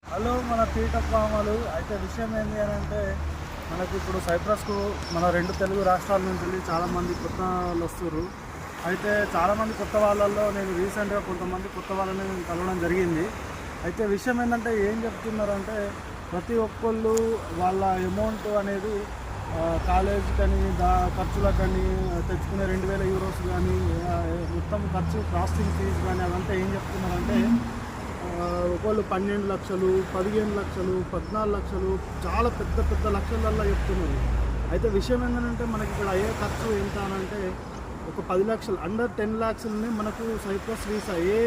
Hello మన పీఠపామాలు అయితే విషయం ఏంటి అని అంటే మనకి ఇప్పుడు సైప్రస్కు మన 2 తెలుగు రాష్ట్రాల నుంచి వెళ్ళి చాలామంది కొత్త వాళ్ళు వస్తున్నారు. అయితే చాలామంది కొత్త వాళ్ళల్లో నేను రీసెంట్గా కొంతమంది కొత్త వాళ్ళని నేను కలవడం జరిగింది. అయితే విషయం ఏంటంటే ఏం చెప్తున్నారంటే ప్రతి ఒక్కళ్ళు వాళ్ళ అమౌంట్ అనేది కాలేజీకని ఖర్చులకని తెచ్చుకునే 2000 యూరోస్ కానీ మొత్తం ఖర్చు ప్రాసెసింగ్ ఫీజు కానీ అదంతా ఏం చెప్తున్నారంటే ఒకళ్ళు 12 లక్షలు, 15 లక్షలు, 14 లక్షలు చాలా పెద్ద పెద్ద లక్షలల్లో చెప్తున్నారు. అయితే విషయం ఏంటంటే మనకి ఇక్కడ అయ్యే ఖర్చు ఎంత అనంటే ఒక 10 లక్షలు అండర్ 10 లాక్స్ని మనకు సైప్రస్ వీసా ఏ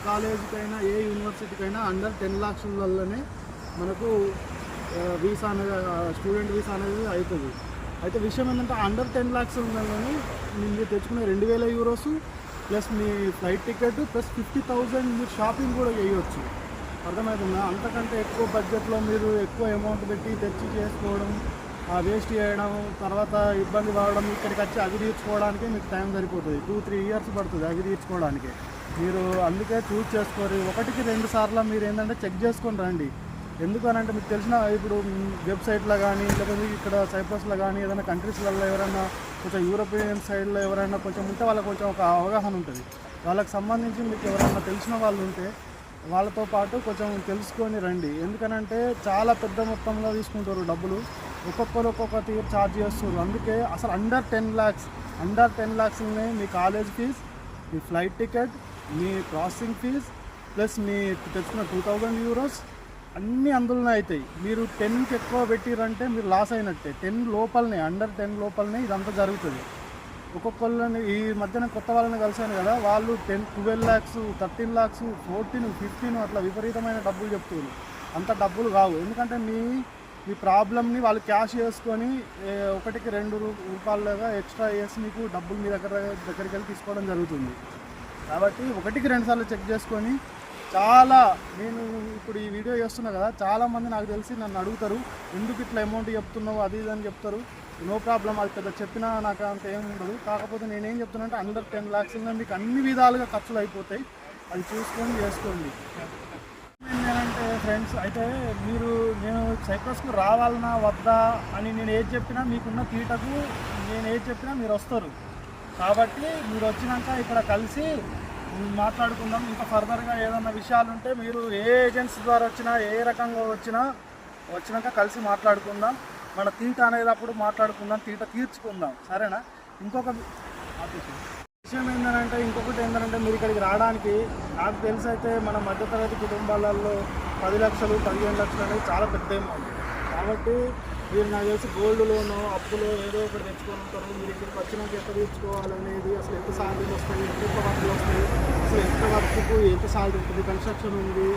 కాలేజీకైనా ఏ యూనివర్సిటీకైనా అండర్ 10 లాక్స్లలోనే మనకు వీసా అనేది స్టూడెంట్ వీసా అనేది అవుతుంది. అయితే విషయం ఏంటంటే అండర్ 10 లాక్స్లోని మీరు తెచ్చుకునే 2000 యూరోస్ ప్లస్ మీ ఫ్లైట్ టికెట్ ప్లస్ 50,000 మీరు షాపింగ్ కూడా చేయవచ్చు. అర్థమవుతుందా? అంతకంటే ఎక్కువ బడ్జెట్లో మీరు ఎక్కువ అమౌంట్ పెట్టి తెచ్చి చేసుకోవడం, వేస్ట్ చేయడం, తర్వాత ఇబ్బంది పడడం, ఇక్కడికి వచ్చి అవి తీర్చుకోవడానికి మీకు టైం సరిపోతుంది. 2-3 ఇయర్స్ పడుతుంది అవి తీర్చుకోవడానికి. మీరు అందుకే చూస్ చేసుకోరు. 1-2 సార్లు మీరు ఏంటంటే చెక్ చేసుకొని రండి. ఎందుకనంటే మీకు తెలిసిన ఇప్పుడు వెబ్సైట్లో కానీ లేకపోతే ఇక్కడ సైప్రస్లో కానీ ఏదైనా కంట్రీస్లలో ఎవరైనా కొంచెం యూరోపియన్ సైడ్లో ఎవరైనా కొంచెం ఉంటే వాళ్ళకి కొంచెం ఒక అవగాహన ఉంటుంది. వాళ్ళకి సంబంధించి మీకు ఎవరైనా తెలిసిన వాళ్ళు ఉంటే వాళ్ళతో పాటు కొంచెం తెలుసుకొని రండి. ఎందుకనంటే చాలా పెద్ద మొత్తంలో తీసుకుంటారు డబ్బులు, ఒక్కొక్కరు ఒక్కొక్క తీరు ఛార్జ్ చేస్తారు. అందుకే అసలు అండర్ 10 లాక్స్ని మీ కాలేజ్ ఫీజ్, మీ ఫ్లైట్ టికెట్, మీ ప్రాసెసింగ్ ఫీజ్ ప్లస్ మీ తెచ్చుకున్న 2000 యూరోస్ అన్నీ అందులోనే అవుతాయి. మీరు 10కి ఎక్కువ పెట్టిరంటే మీరు లాస్ అయినట్టే. 10 లోపలనే, అండర్ 10 లోపలనే ఇదంతా జరుగుతుంది. ఒక్కొక్కళ్ళని ఈ మధ్యన కొత్త వాళ్ళని కలిసాను కదా, వాళ్ళు 12 లాక్స్, 13 లాక్స్, 14, 15 అట్లా విపరీతమైన డబ్బులు చెప్తున్నారు. అంత డబ్బులు కావు. ఎందుకంటే మీ ప్రాబ్లమ్ని వాళ్ళు క్యాష్ చేసుకొని 1-2 రూపాయలుగా ఎక్స్ట్రా వేసి మీకు డబ్బులు మీ దగ్గరికి వెళ్ళి తీసుకోవడం జరుగుతుంది. కాబట్టి 1-2 సార్లు చెక్ చేసుకొని నేను ఇప్పుడు ఈ వీడియో చేస్తున్నా కదా, చాలామంది నాకు తెలిసి నన్ను అడుగుతారు ఎందుకు ఇట్లా అమౌంట్ చెప్తున్నావు అది ఇది అని చెప్తారు. నో ప్రాబ్లం, అది పెద్ద చెప్పినా నాకు అంత ఏమి ఉండదు. కాకపోతే నేనేం చెప్తున్నా అంటే అండర్ 10 లాక్స్లో మీకు అన్ని విధాలుగా ఖర్చులు అయిపోతాయి. అది చూసుకొని చేసుకోండి. ఏంటంటే ఫ్రెండ్స్, అయితే నేను సైప్రస్కు రావాలన్నా వద్దా అని నేను ఏది చెప్పినా మీకున్న తీటకు నేను ఏది చెప్పినా మీరు వస్తారు. కాబట్టి మీరు వచ్చినాక ఇక్కడ కలిసి మాట్లాడుకుందాం. ఇంకా ఫర్దర్గా ఏదైనా విషయాలు ఉంటే మీరు ఏ ఏజెన్సీ ద్వారా వచ్చినా ఏ రకంగా వచ్చినాక కలిసి మాట్లాడుకుందాం. మన తీట అనేది అప్పుడు మాట్లాడుకుందాం, తీట తీర్చుకుందాం, సరేనా? ఇంకొక విషయం ఇంకొకటి ఏంటంటే మీరు ఇక్కడికి రావడానికి నాకు తెలిసి అయితే మన మధ్యతరగతి కుటుంబాలలో 10 లక్షలు 15 లక్షలు అనేది చాలా పెద్ద అమౌంట్. కాబట్టి మీరు నాకు తెలిసి గోల్డ్ లోను అప్పులో ఏదో ఒకటి తెచ్చుకొని ఉంటారు. మీరు ఇక్కడికి వచ్చినాక ఎంత తీర్చుకోవాలనేది, అసలు ఎంత సాలరీలు వస్తాయి, ఎంత వర్క్లు వస్తాయి, అసలు ఎంత వర్క్కు ఎంత సాలరీ ఉంటుంది, కన్స్ట్రక్షన్ ఉంది.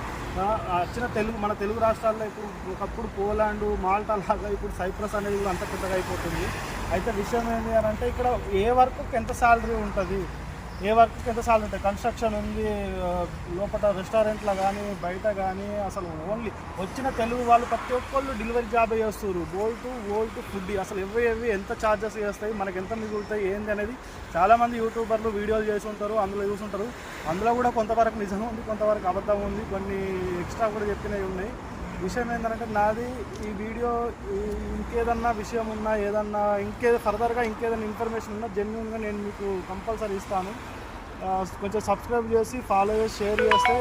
వచ్చిన మన తెలుగు రాష్ట్రాల్లో ఇప్పుడు ఒకప్పుడు పోలాండ్, మాల్టా లాగా ఇప్పుడు సైప్రస్ అనేది కూడా అంత పెద్దగా అయిపోతుంది. అయితే విషయం ఏంటి అని అంటే ఇక్కడ ఏ వర్క్కి ఎంత సాలరీ ఉంటుంది, కన్స్ట్రక్షన్ ఉంది, లోపల రెస్టారెంట్లో కానీ బయట కానీ అసలు ఓన్లీ వచ్చిన తెలుగు వాళ్ళు ప్రతి ఒక్కళ్ళు డెలివరీ జాబ్ చేస్తారు. వోల్ట్ ఫుడ్ అసలు ఎవి ఎంత ఛార్జెస్ చేస్తాయి, మనకి ఎంత మిగులుతాయి ఏంది అనేది చాలామంది యూట్యూబర్లు వీడియోలు చేసి ఉంటారు, అందులో చూసుంటారు. అందులో కూడా కొంతవరకు నిజం ఉంది, కొంతవరకు అబద్ధం ఉంది, కొన్ని ఎక్స్ట్రా కూడా చెప్పినవి ఉన్నాయి. విషయం ఏంటంటే నాది ఈ వీడియో ఇంకేదన్నా విషయం ఉన్నా ఫర్దర్గా ఇంకేదైనా ఇన్ఫర్మేషన్ ఉన్నా జెన్యూన్గా నేను మీకు కంపల్సరీ ఇస్తాను. కొంచెం సబ్స్క్రైబ్ చేసి ఫాలో చేసి షేర్ చేస్తే